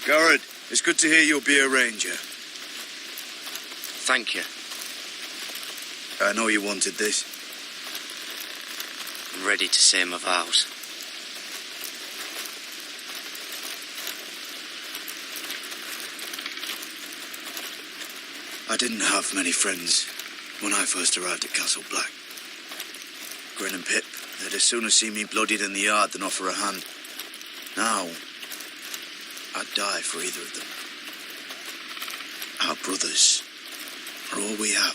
Garrett, it's good to hear you'll be a ranger. Thank you. I know you wanted this. I'm ready to say my vows. I didn't have many friends when I first arrived at Castle Black. Grin and Pip, they'd as soon have seen me bloodied in the yard than offer a hand. Now, I'd die for either of them. Our brothers are all we have.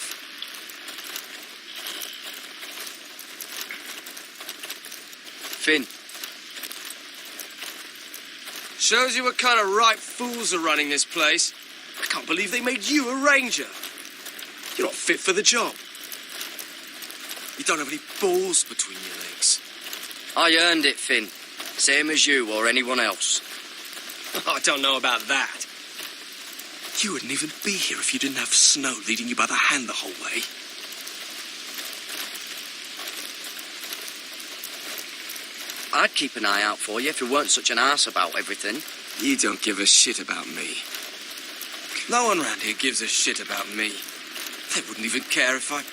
Finn. Shows you what kind of ripe fools are running this place. I can't believe they made you a ranger. You're not fit for the job. You don't have any balls between your legs. I earned it, Finn. Same as you or anyone else. I don't know about that. You wouldn't even be here if you didn't have Snow leading you by the hand the whole way. I'd keep an eye out for you if you weren't such an arse about everything. You don't give a shit about me. No one round here gives a shit about me. They wouldn't even care if I...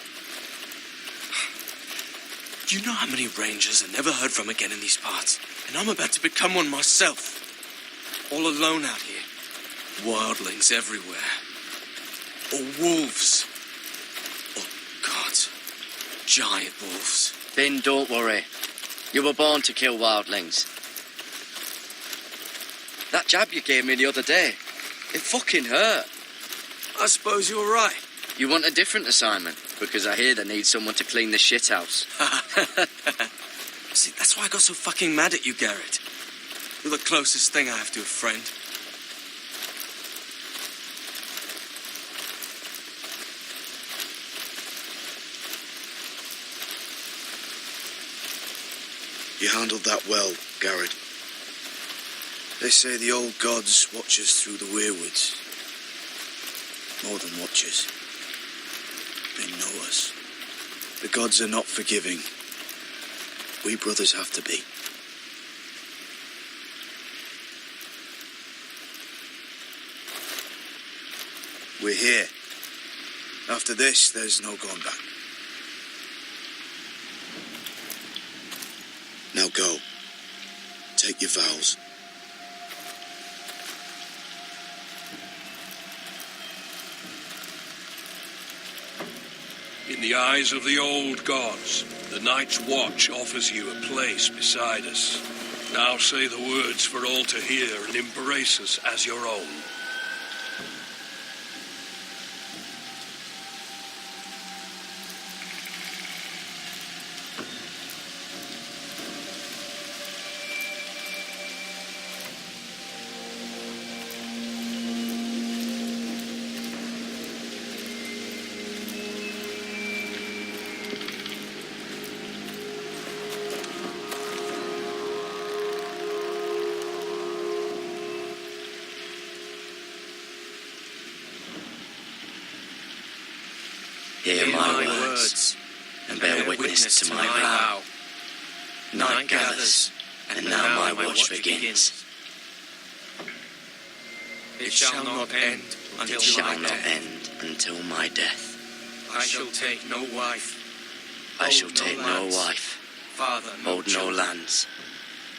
Do you know how many rangers are never heard from again in these parts? And I'm about to become one myself. All alone out here. Wildlings everywhere. Or wolves. Oh, God. Giant wolves. Finn, don't worry. You were born to kill wildlings. That jab you gave me the other day, it fucking hurt. I suppose you're right. You want a different assignment? Because I hear they need someone to clean the shithouse. See, that's why I got so fucking mad at you, Garrett. You're the closest thing I have to a friend. You handled that well, Garrett. They say the old gods watch us through the weirwoods. More than watchers. They know us. The gods are not forgiving. We brothers have to be. We're here. After this, there's no going back. Now go. Take your vows. In the eyes of the old gods, the Night's Watch offers you a place beside us. Now say the words for all to hear and embrace us as your own. Hear my words, and bear witness to my vow. Night gathers, and now my watch begins. It shall not end It shall not end until my death. I shall take no wife. I shall take no wife, Father, hold no lands,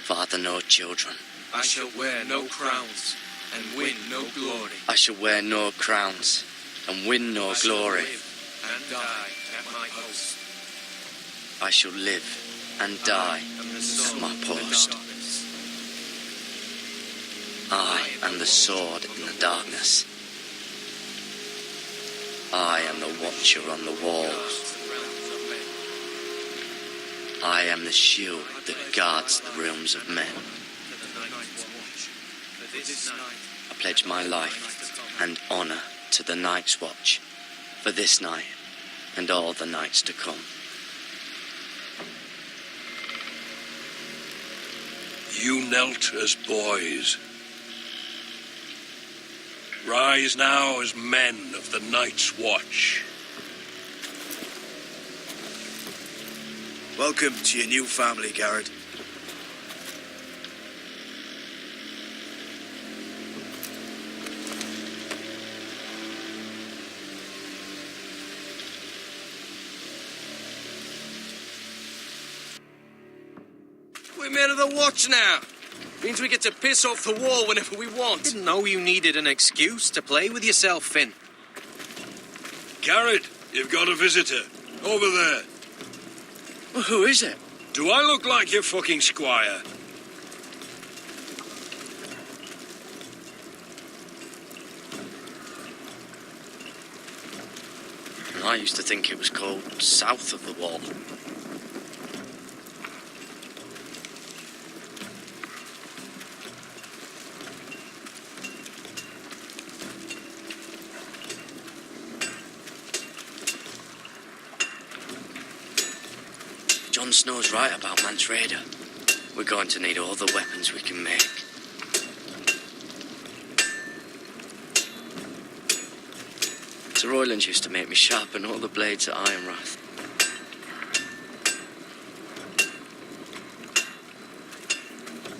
father no children. I shall wear no crowns and win no glory. I shall wear no crowns and win no glory. And die at my post. I shall live and die at my post. I am the sword in the darkness. I am the watcher on the walls. I am the shield that guards the realms of men. I pledge my life and honor to the Night's Watch for this night and all the nights to come. You knelt as boys. Rise now as men of the Night's Watch. Welcome to your new family, Garrett. We're men of the watch now. Means we get to piss off the wall whenever we want. Didn't know you needed an excuse to play with yourself, Finn. Garrett, you've got a visitor. Over there. Well, who is it? Do I look like your fucking squire? I used to think it was called South of the Wall. Jon Snow's right about Mance Rayder. We're going to need all the weapons we can make. Sir Roylands used to make me sharpen all the blades at Ironrath.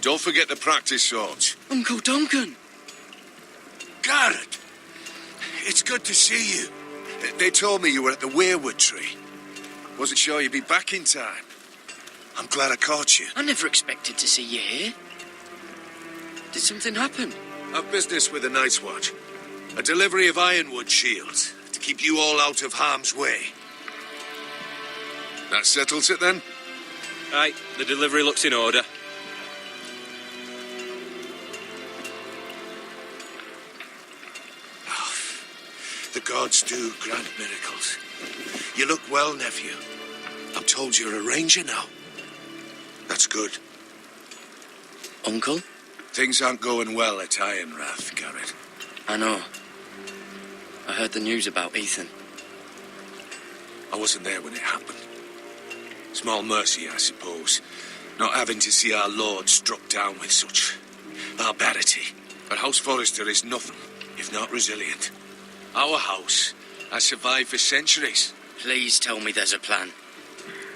Don't forget to practice swords. Uncle Duncan! Garrett! It's good to see you. They told me you were at the Weirwood tree. Wasn't sure you'd be back in time. I'm glad I caught you. I never expected to see you here. Did something happen? I've business with the Night's Watch. A delivery of ironwood shields to keep you all out of harm's way. That settles it then? Aye, the delivery looks in order. The gods do grant miracles. You look well, nephew. I'm told you're a ranger now. That's good. Uncle? Things aren't going well at Ironrath, Garrett. I know. I heard the news about Ethan. I wasn't there when it happened. Small mercy, I suppose, not having to see our lord struck down with such barbarity. But House Forrester is nothing if not resilient. Our house has survived for centuries. Please tell me there's a plan.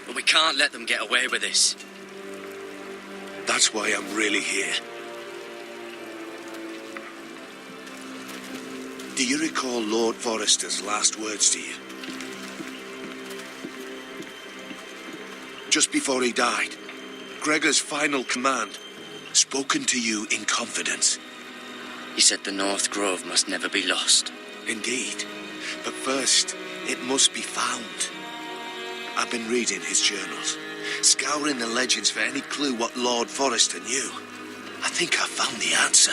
But we can't let them get away with this. That's why I'm really here. Do you recall Lord Forrester's last words to you? Just before he died, Gregor's final command, spoken to you in confidence. He said the North Grove must never be lost. Indeed. But first, it must be found. I've been reading his journals, scouring the legends for any clue what Lord Forrester knew. I think I found the answer.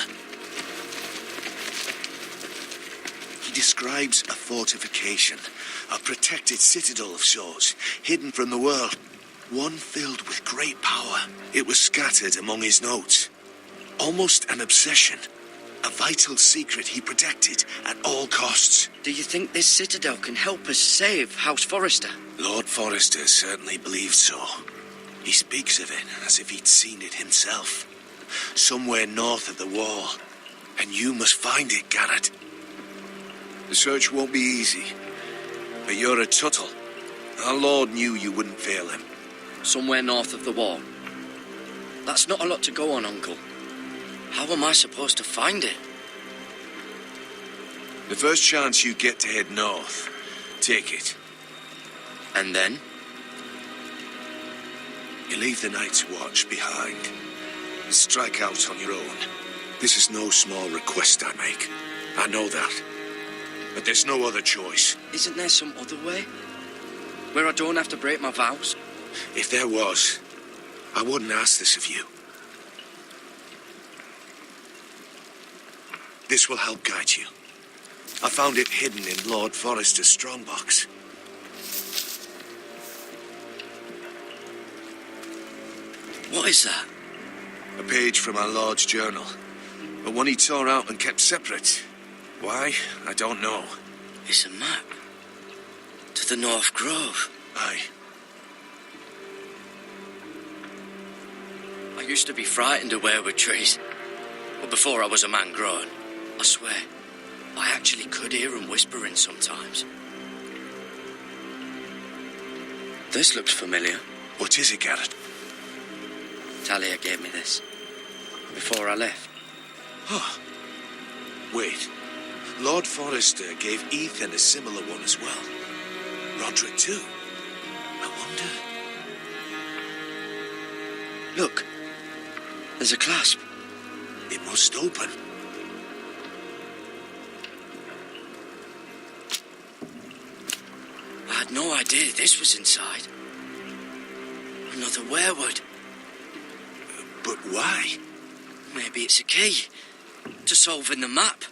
He describes a fortification, a protected citadel of sorts, hidden from the world. One filled with great power. It was scattered among his notes. Almost an obsession. A vital secret he protected at all costs. Do you think this citadel can help us save House Forrester? Lord Forrester certainly believes so. He speaks of it as if he'd seen it himself. Somewhere north of the wall. And you must find it, Garrett. The search won't be easy. But you're a Tuttle. Our Lord knew you wouldn't fail him. Somewhere north of the wall. That's not a lot to go on, Uncle. How am I supposed to find it? The first chance you get to head north, take it. And then? You leave the Night's Watch behind. And strike out on your own. This is no small request I make. I know that. But there's no other choice. Isn't there some other way? Where I don't have to break my vows? If there was, I wouldn't ask this of you. This will help guide you. I found it hidden in Lord Forrester's strongbox. What is that? A page from our Lord's journal. But one he tore out and kept separate. Why? I don't know. It's a map. To the North Grove. Aye. I used to be frightened of weirwood trees. But before I was a man grown, I swear, I actually could hear them whispering sometimes. This looks familiar. What is it, Garrett? Talia gave me this. Before I left. Oh. Wait. Lord Forrester gave Ethan a similar one as well. Roderick too. I wonder... Look, There's a clasp. It must open. I had no idea this was inside. Another werewood. But why? Maybe it's a key to solving the map.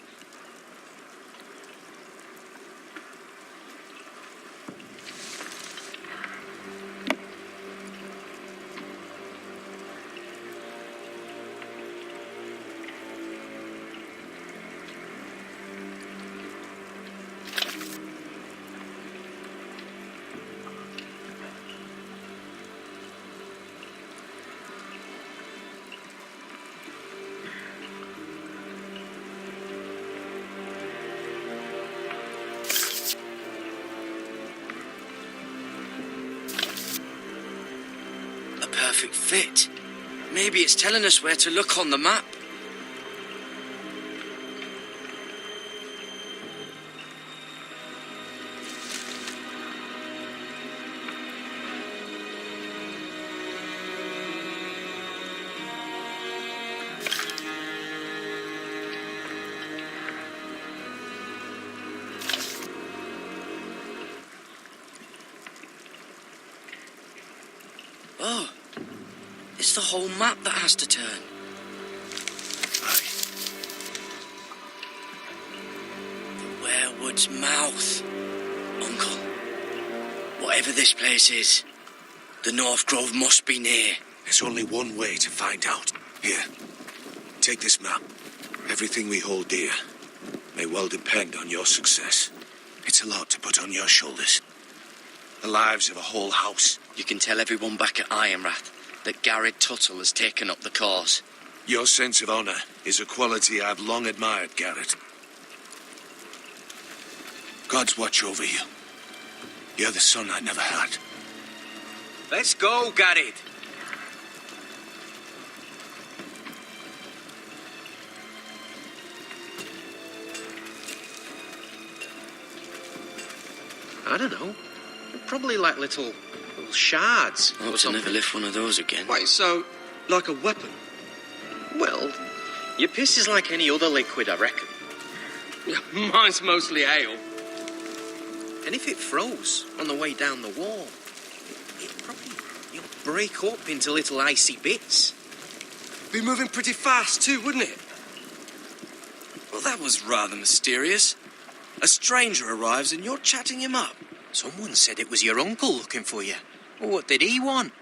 Perfect fit. Maybe it's telling us where to look on the map. Oh. It's the whole map that has to turn. Aye. The werewood's mouth. Uncle, whatever this place is, the North Grove must be near. There's only one way to find out. Here, take this map. Everything we hold dear may well depend on your success. It's a lot to put on your shoulders. The lives of a whole house. You can tell everyone back at Ironrath that Garrett Tuttle has taken up the cause. Your sense of honour is a quality I've long admired, Garrett. God's watch over you. You're the son I never had. Let's go, Garrett. I don't know. Probably like little shards. I hope to never lift one of those again. Wait, so, like a weapon? Well, your piss is like any other liquid, I reckon. Mine's mostly ale. And if it froze on the way down the wall, it'd probably break up into little icy bits. Be moving pretty fast too, wouldn't it? Well, that was rather mysterious. A stranger arrives and you're chatting him up. Someone said it was your uncle looking for you. What did he want?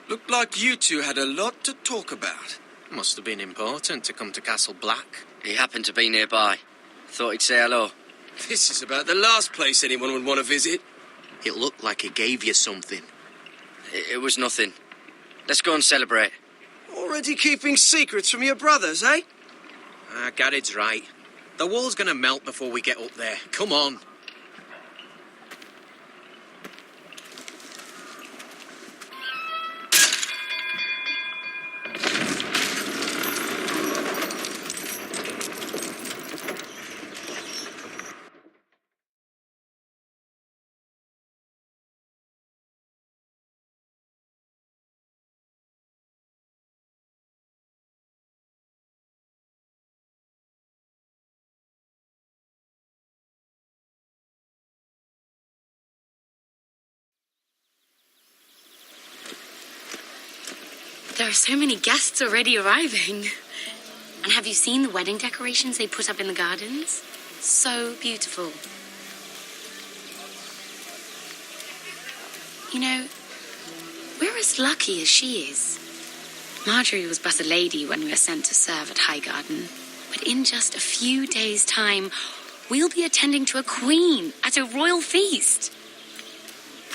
Looked like you two had a lot to talk about. Must have been important to come to Castle Black. He happened to be nearby. Thought he'd say hello. This is about the last place anyone would want to visit. It looked like he gave you something. It was nothing. Let's go and celebrate. Already keeping secrets from your brothers, eh? Garrett's right. The wall's gonna melt before we get up there. Come on. There are so many guests already arriving. And have you seen the wedding decorations they put up in the gardens? So beautiful. You know, we're as lucky as she is. Marjorie was but a lady when we were sent to serve at Highgarden. But in just a few days' time, we'll be attending to a queen at a royal feast.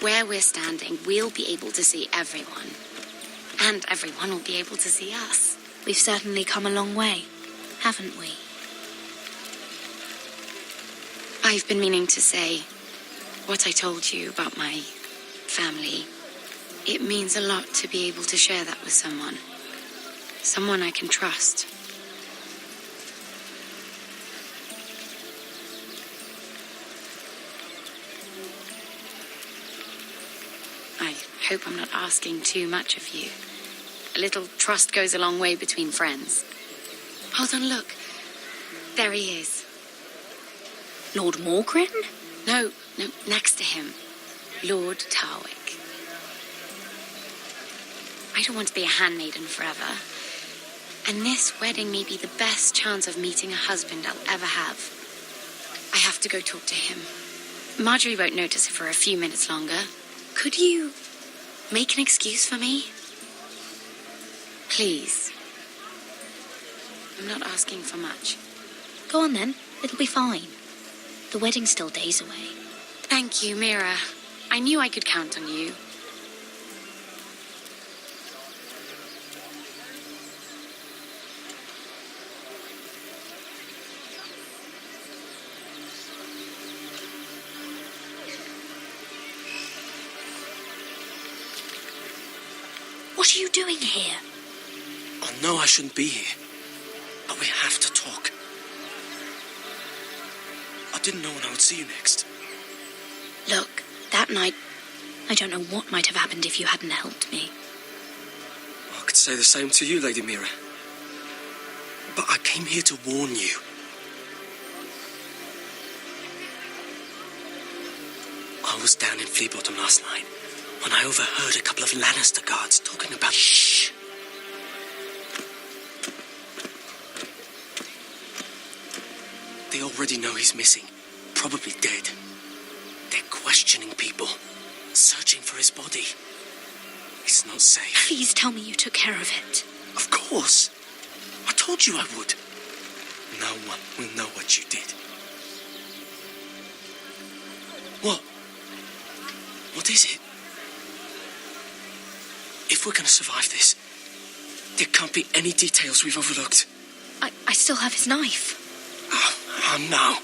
Where we're standing, we'll be able to see everyone. And everyone will be able to see us. We've certainly come a long way, haven't we? I've been meaning to say what I told you about my family. It means a lot to be able to share that with someone. Someone I can trust. I hope I'm not asking too much of you. A little trust goes a long way between friends. Hold on, look. There he is. Lord Morgrin? No, next to him. Lord Tarwick. I don't want to be a handmaiden forever. And this wedding may be the best chance of meeting a husband I'll ever have. I have to go talk to him. Marjorie won't notice it for a few minutes longer. Could you make an excuse for me? Please. I'm not asking for much. Go on then. It'll be fine. The wedding's still days away. Thank you, Mira. I knew I could count on you. What are you doing here? I know I shouldn't be here, but we have to talk. I didn't know when I would see you next. Look, that night, I don't know what might have happened if you hadn't helped me. I could say the same to you, Lady Mira. But I came here to warn you. I was down in Fleabottom last night when I overheard a couple of Lannister guards talking about... Shh! They already know he's missing. Probably dead. They're questioning people. Searching for his body. It's not safe. Please tell me you took care of it. Of course. I told you I would. No one will know what you did. What? What is it? If we're going to survive this, there can't be any details we've overlooked. I still have his knife. Oh, no.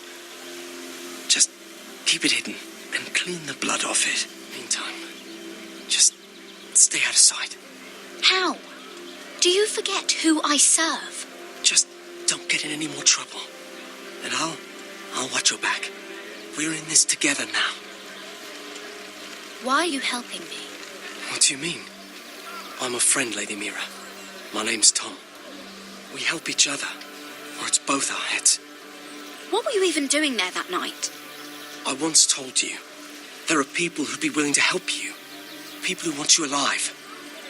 Just keep it hidden and clean the blood off it. Meantime, just stay out of sight. How? Do you forget who I serve? Just don't get in any more trouble. And I'll watch your back. We're in this together now. Why are you helping me? What do you mean? I'm a friend, Lady Mira. My name's Tom. We help each other, or it's both our heads. What were you even doing there that night? I once told you, there are people who'd be willing to help you. People who want you alive.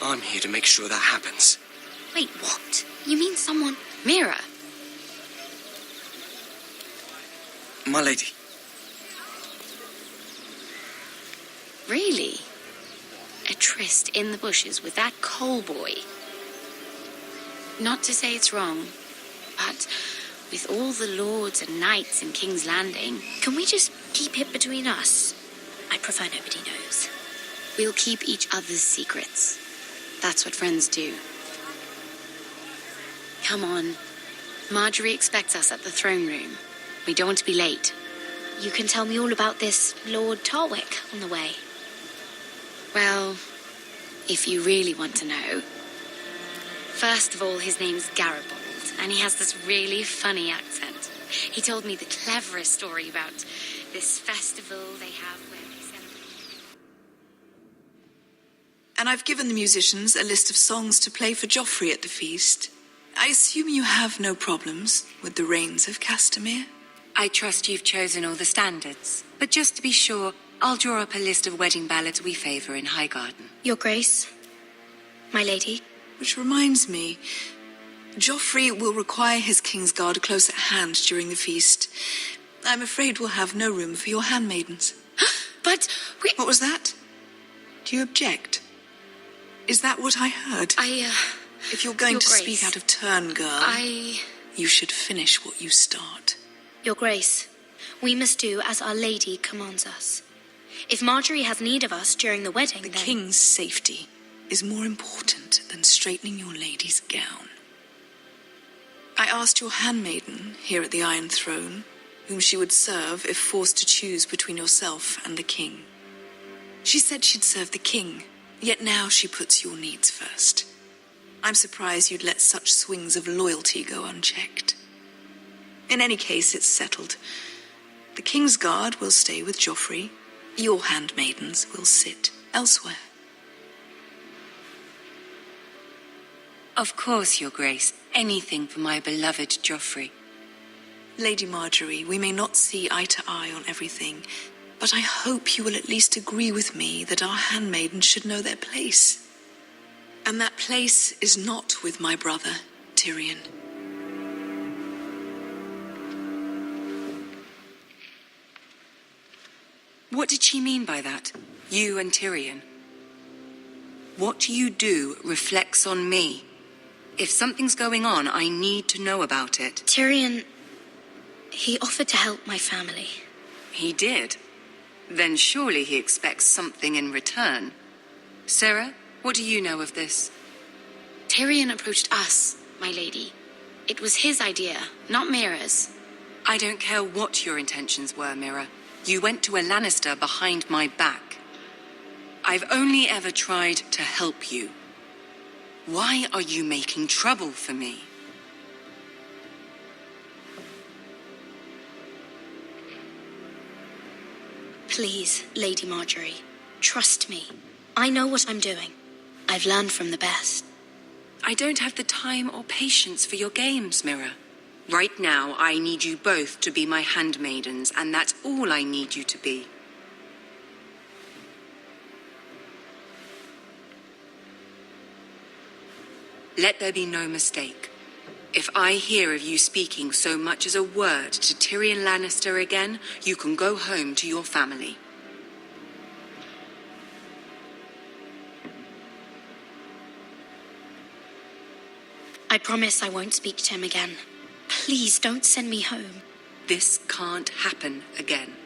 I'm here to make sure that happens. Wait, what? You mean someone... Mira. My lady. Really? A tryst in the bushes with that Cole boy? Not to say it's wrong, but with all the lords and knights in King's Landing... Can we just keep it between us? I prefer nobody knows. We'll keep each other's secrets. That's what friends do. Come on. Marjorie expects us at the throne room. We don't want to be late. You can tell me all about this Lord Tarwick on the way. Well, if you really want to know. First of all, his name's Garibold, and he has this really funny accent. He told me the cleverest story about this festival they have where they celebrate. And I've given the musicians a list of songs to play for Joffrey at the feast. I assume you have no problems with the Rains of Castamere? I trust you've chosen all the standards. But just to be sure, I'll draw up a list of wedding ballads we favour in Highgarden. Your Grace, my lady. Which reminds me, Joffrey will require his Kingsguard close at hand during the feast. I'm afraid we'll have no room for your handmaidens. But we... What was that? Do you object? Is that what I heard? If you're going Your to Grace, speak out of turn, girl, you should finish what you start. Your Grace, we must do as Our Lady commands us. If Marjorie has need of us during the wedding, The then... king's safety is more important than straightening your lady's gown. I asked your handmaiden here at the Iron Throne whom she would serve if forced to choose between yourself and the king. She said she'd serve the king, yet now she puts your needs first. I'm surprised you'd let such swings of loyalty go unchecked. In any case, it's settled. The Kingsguard will stay with Joffrey. Your handmaidens will sit elsewhere. Of course, Your Grace. Anything for my beloved Joffrey. Lady Marjorie, we may not see eye to eye on everything, but I hope you will at least agree with me that our handmaidens should know their place. And that place is not with my brother, Tyrion. What did she mean by that? You and Tyrion? What you do reflects on me. If something's going on, I need to know about it. Tyrion, he offered to help my family. He did? Then surely he expects something in return. Sarah, what do you know of this? Tyrion approached us, my lady. It was his idea, not Mira's. I don't care what your intentions were, Mira. You went to a Lannister behind my back. I've only ever tried to help you. Why are you making trouble for me? Please, Lady Marjorie, trust me. I know what I'm doing. I've learned from the best. I don't have the time or patience for your games, Mira. Right now, I need you both to be my handmaidens, and that's all I need you to be. Let there be no mistake. If I hear of you speaking so much as a word to Tyrion Lannister again, you can go home to your family. I promise I won't speak to him again. Please don't send me home. This can't happen again.